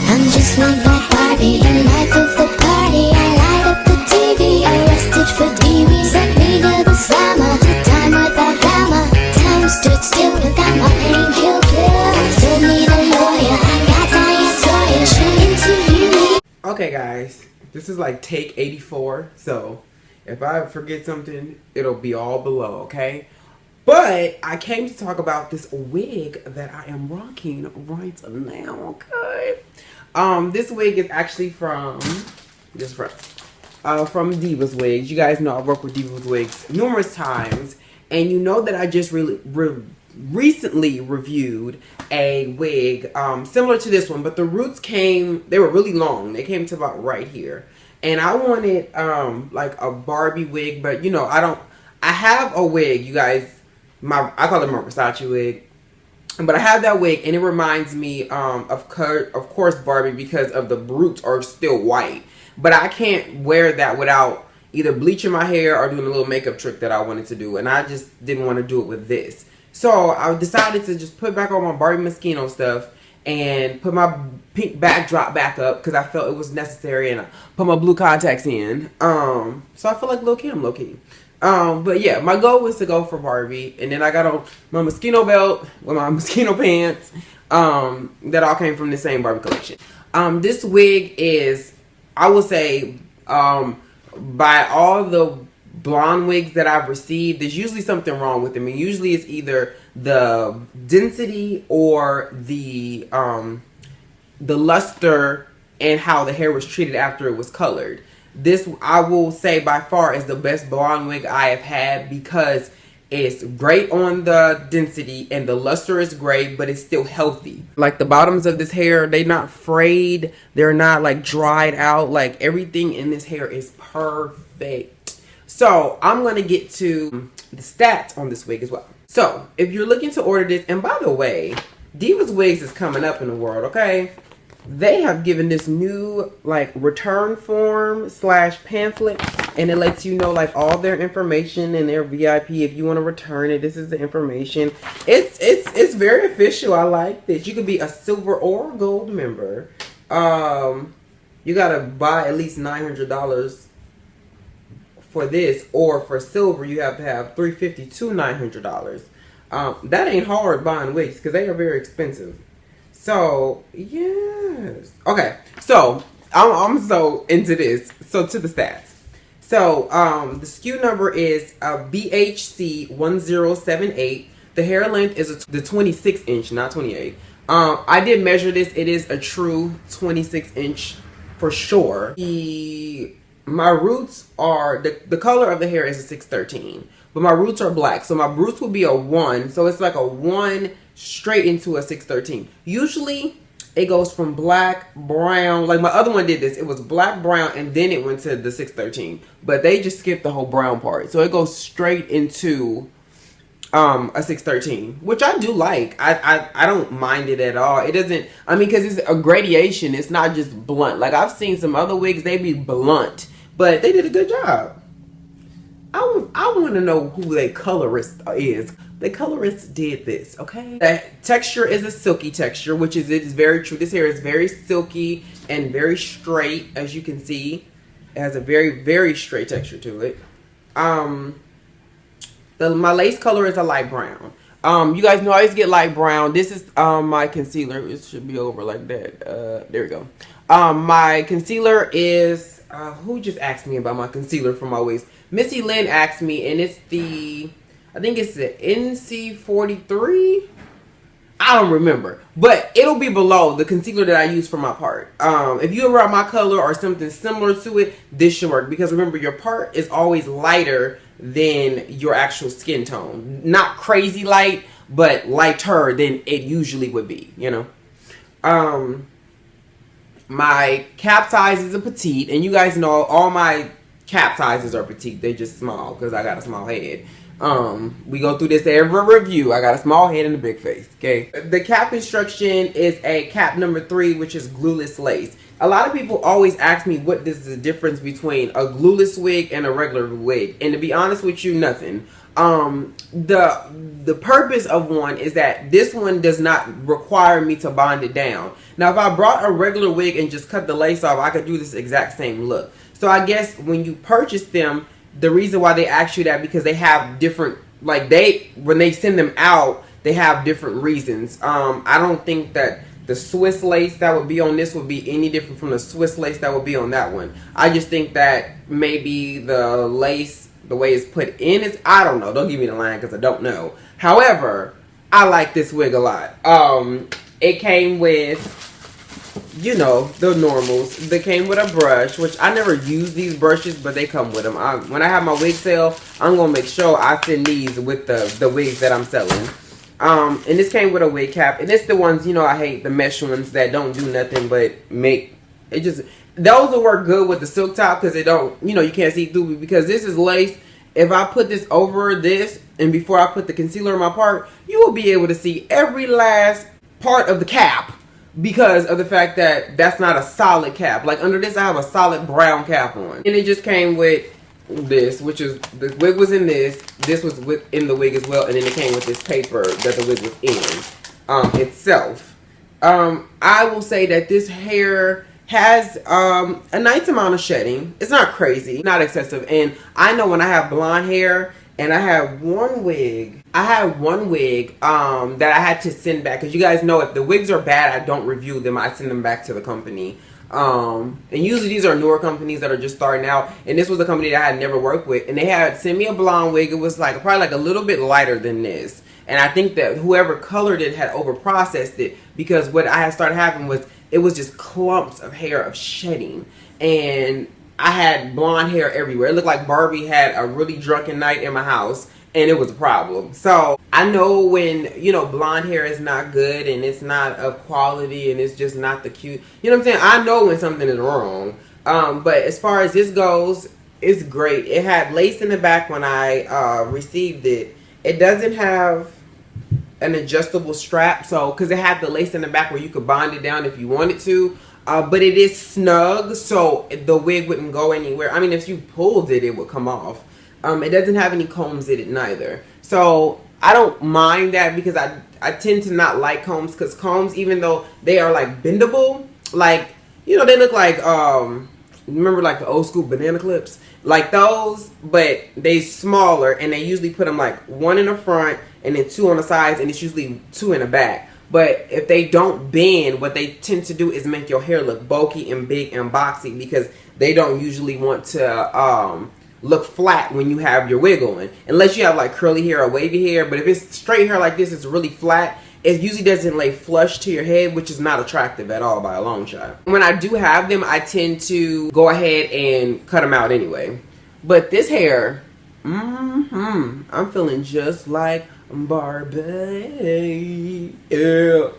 I'm just like my Barbie, the life of the party. I light up the TV, arrested for DV. Sent me to the slammer, the time without glamour. Time stood still without my painkiller pill. Don't need a lawyer, I got Diane Sawyer. She'll interview me. Okay guys, this is like take 84, so if I forget something, it'll be all below, okay? But I came to talk about this wig that I am rocking right now, okay? This wig is actually from Divaswigs. You guys know I've worked with Divaswigs numerous times, and you know that I just recently reviewed a wig similar to this one, but the roots they were really long. They came to about right here. And I wanted like a Barbie wig, but you know, I have a wig, you guys, I call it my Versace wig. But I have that wig and it reminds me of course Barbie, because of the roots are still white. But I can't wear that without either bleaching my hair or doing a little makeup trick that I wanted to do, and I just didn't want to do it with this. So I decided to just put back on my Barbie Moschino stuff and put my pink backdrop back up because I felt it was necessary, and I put my blue contacts in. So I feel like Lil' Kim, low-key. But yeah, my goal was to go for Barbie, and then I got on my Moschino belt with my Moschino pants that all came from the same Barbie collection. This wig is, I will say, by all the blonde wigs that I've received, there's usually something wrong with them. And usually it's either the density or the luster and how the hair was treated after it was colored. This, I will say, by far is the best blonde wig I have had, because it's great on the density and the luster is great, but it's still healthy. Like the bottoms of this hair, they're not frayed, they're not like dried out. Like everything in this hair is perfect. So I'm gonna get to the stats on this wig as well. So if you're looking to order this, and by the way, Divaswigs is coming up in the world, okay? They have given this new like return form / pamphlet, and it lets you know like all their information and their VIP. If you want to return it, this is the information. It's very official. I like this. You could be a silver or gold member. You gotta buy at least $900 for this, or for silver you have to have $350 to $900. That ain't hard buying wigs because they are very expensive. So yes, okay. So I'm so into this. So to the stats. So the SKU number is BHC 1078. The hair length is the 26 inch, not 28. I did measure this. It is a true 26 inch for sure. My roots are, the color of the hair is a 613, but my roots are black. So my roots will be a 1. So it's like a 1 straight into a 613. Usually it goes from black, brown. Like my other one did this. It was black, brown, and then it went to the 613. But they just skipped the whole brown part. So it goes straight into a 613, which I do like. I don't mind it at all. It doesn't, I mean, because it's a gradation. It's not just blunt. Like I've seen some other wigs, they be blunt. But they did a good job. I want to know who their colorist is. The colorist did this, okay? The texture is a silky texture, which is, it is very true. This hair is very silky and very straight, as you can see. It has a very, very straight texture to it. My lace color is a light brown. You guys know I always get light brown. This is my concealer. It should be over like that. There we go. My concealer is, who just asked me about my concealer for my waist? Missy Lynn asked me, and it's the, I think it's the NC43. I don't remember, but it'll be below the concealer that I use for my part. If you're around my color or something similar to it, this should work, because remember, your part is always lighter than your actual skin tone. Not crazy light, but lighter than it usually would be, you know. My cap size is a petite, and you guys know all my cap sizes are petite. They're just small because I got a small head. We go through this every review. I got a small head and a big face, okay? The cap construction is a cap number 3, which is glueless lace. a lot of people always ask me what is the difference between a glueless wig and a regular wig, and to be honest with you, nothing. The purpose of one is that this one does not require me to bond it down. Now, if I brought a regular wig and just cut the lace off, I could do this exact same look. So I guess when you purchase them, the reason why they ask you that, because they have different, like when they send them out, they have different reasons. I don't think that the Swiss lace that would be on this would be any different from the Swiss lace that would be on that one. I just think that maybe the lace, the way it's put in, is, I don't know. Don't give me the line because I don't know. However, I like this wig a lot. It came with, you know, the normals. They came with a brush, which I never use these brushes, but they come with them. When I have my wig sale, I'm going to make sure I send these with the wigs that I'm selling. And this came with a wig cap, and it's the ones, you know, I hate, the mesh ones that don't do nothing but make it just, those will work good with the silk top because they don't, you know, you can't see through it, because this is lace. If I put this over this and before I put the concealer in my part, you will be able to see every last part of the cap because of the fact that that's not a solid cap. Like under this, I have a solid brown cap on, and it just came with this, which is, the wig was in this was within the wig as well, and then it came with this paper that the wig was in itself. I will say that this hair has a nice amount of shedding. It's not crazy, not excessive, and I know when I have blonde hair and I have one wig that I had to send back, because you guys know if the wigs are bad, I don't review them, I send them back to the company. And usually these are newer companies that are just starting out, and this was a company that I had never worked with, and they had sent me a blonde wig. It was like probably like a little bit lighter than this, and I think that whoever colored it had over processed it, because what I had started happening was it was just clumps of hair of shedding, and I had blonde hair everywhere. It looked like Barbie had a really drunken night in my house, and it was a problem. So I know when, you know, blonde hair is not good and it's not of quality and it's just not the cute, you know what I'm saying? I know when something is wrong. But as far as this goes, it's great. It had lace in the back when I received it. It doesn't have an adjustable strap, so because it had the lace in the back where you could bond it down if you wanted to. But it is snug, so the wig wouldn't go anywhere. I mean, if you pulled it, it would come off. It doesn't have any combs in it neither. So I don't mind that, because I tend to not like combs, because combs, even though they are like bendable, like, you know, they look like, remember like the old school banana clips? Like those, but they smaller, and they usually put them like one in the front and then two on the sides, and it's usually two in the back. But if they don't bend, what they tend to do is make your hair look bulky and big and boxy, because they don't usually want to look flat when you have your wig on, unless you have like curly hair or wavy hair. But if it's straight hair like this, it's really flat, it usually doesn't lay flush to your head, which is not attractive at all by a long shot. When I do have them, I tend to go ahead and cut them out anyway. But this hair, I'm feeling just like Barbie. Yeah.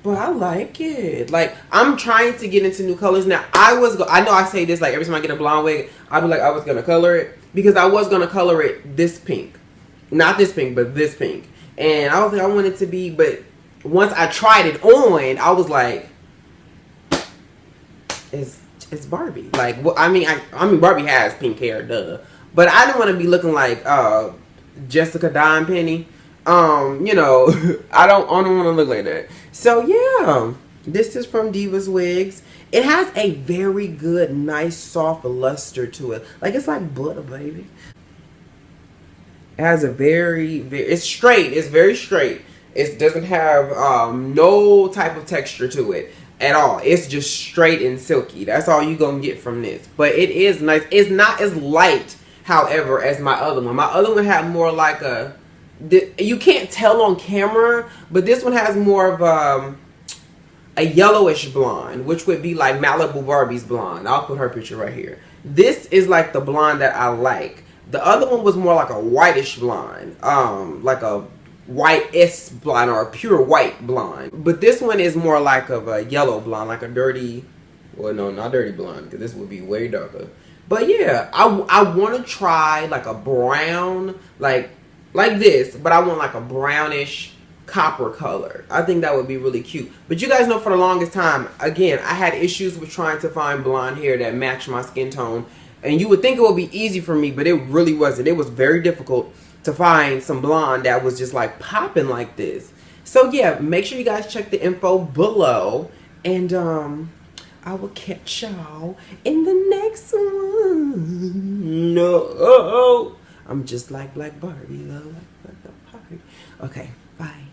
But I like it. Like, I'm trying to get into new colors now. I know I say this like every time I get a blonde wig, I'll be like, I was gonna color it, because I was gonna color it this pink, not this pink, but this pink. And I don't think I want it to be. But once I tried it on, I was like, it's Barbie. Like, well, I mean Barbie has pink hair, duh. But I didn't want to be looking like Jessica Dime Penny. You know, I don't want to look like that. So yeah, this is from Divaswigs. It has a very good, nice, soft luster to it. Like, it's like butter, baby. It has a very, it's straight. It's very straight. It doesn't have no type of texture to it at all. It's just straight and silky. That's all you're going to get from this. But it is nice. It's not as light, however, as my other one. My other one had more like a, you can't tell on camera, but this one has more of a yellowish blonde, which would be like Malibu Barbie's blonde. I'll put her picture right here. This is like the blonde that I like. The other one was more like a whitish blonde, like a white-ish blonde, or a pure white blonde. But this one is more like of a yellow blonde, like a dirty, well, no, not dirty blonde, because this would be way darker. But yeah, I want to try like a brown, like this, but I want like a brownish copper color. I think that would be really cute. But you guys know for the longest time, again, I had issues with trying to find blonde hair that matched my skin tone. And you would think it would be easy for me, but it really wasn't. It was very difficult to find some blonde that was just like popping like this. So yeah, make sure you guys check the info below. And I will catch y'all in the next one. No, I'm just like Black Barbie, though. Okay, bye.